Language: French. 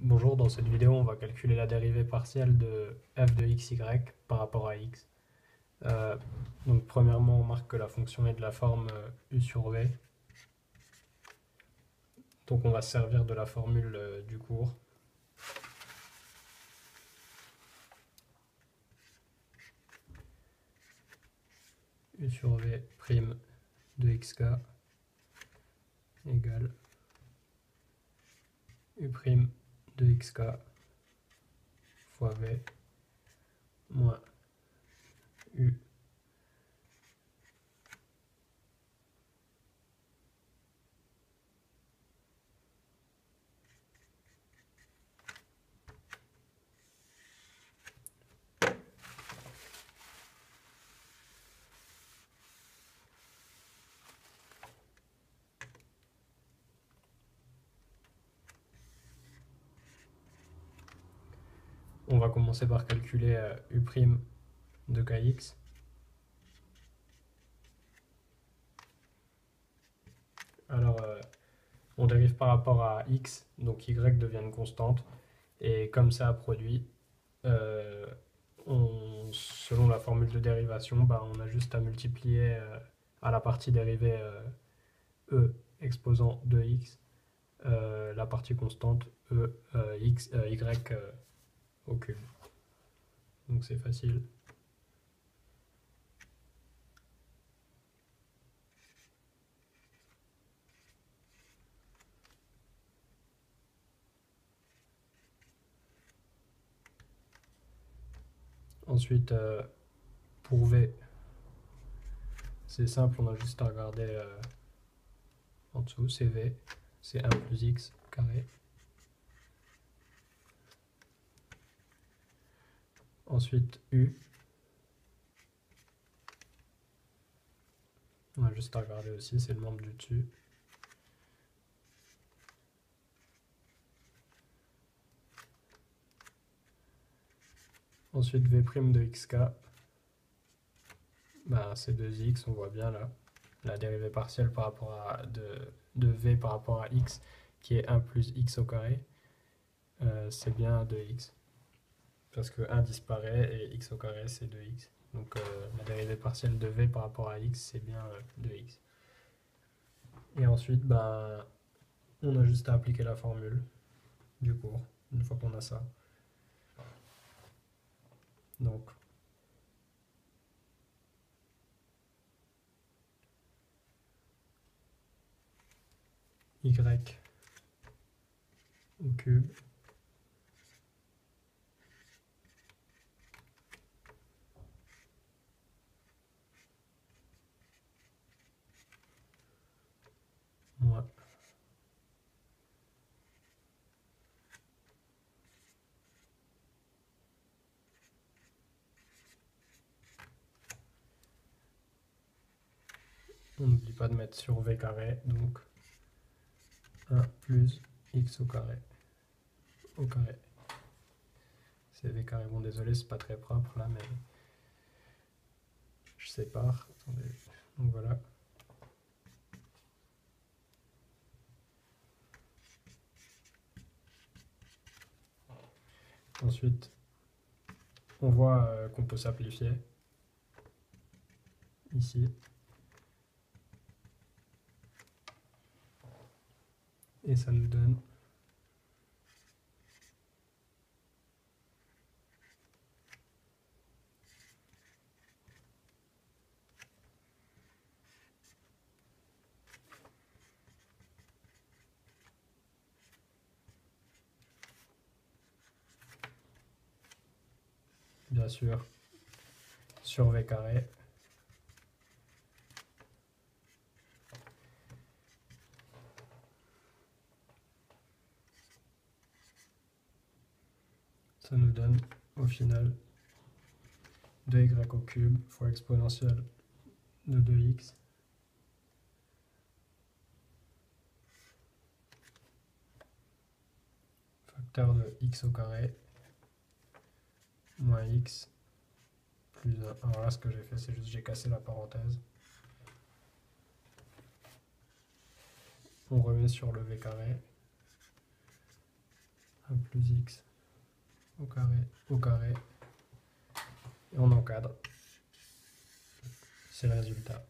Bonjour, dans cette vidéo, on va calculer la dérivée partielle de f de xy par rapport à x. Euh, donc premièrement, on marque que la fonction est de la forme u sur v. Donc on va se servir de la formule du cours. U sur v prime de xk égale u prime de xk fois v moins u. On va commencer par calculer u prime de kx. Alors, on dérive par rapport à x, donc y devient une constante. Et comme ça a produit, euh, selon la formule de dérivation, bah, on a juste à multiplier à la partie dérivée e exposant 2x, la partie constante y au cube. Donc c'est facile. Ensuite, pour v, c'est simple, on a juste à regarder en dessous, c'est v, c'est 1 plus x carré. Ensuite, u, on a juste à regarder aussi, c'est le membre du dessus. Ensuite, v' de xk, bah, c'est 2x, on voit bien là, la dérivée partielle par rapport à de v par rapport à x, qui est 1 plus x au carré, c'est bien 2x. Parce que 1 disparaît et x au carré c'est 2x. Donc la dérivée partielle de v par rapport à x c'est bien 2x. Et ensuite, ben, on a juste à appliquer la formule du cours, une fois qu'on a ça. Donc, y au cube moins on n'oublie pas de mettre sur v carré, donc 1 plus x au carré au carré. C'est v carré, bon désolé c'est pas très propre là mais je sépare, attendez, donc voilà. Ensuite, on voit qu'on peut simplifier ici. Et ça nous donne bien sûr sur v carré ça nous donne au final 2y au cube fois exponentielle de 2x facteur de x au carré moins x plus 1. Alors là ce que j'ai fait c'est juste j'ai cassé la parenthèse. On remet sur le v carré 1 plus x au carré, et on encadre. C'est le résultat.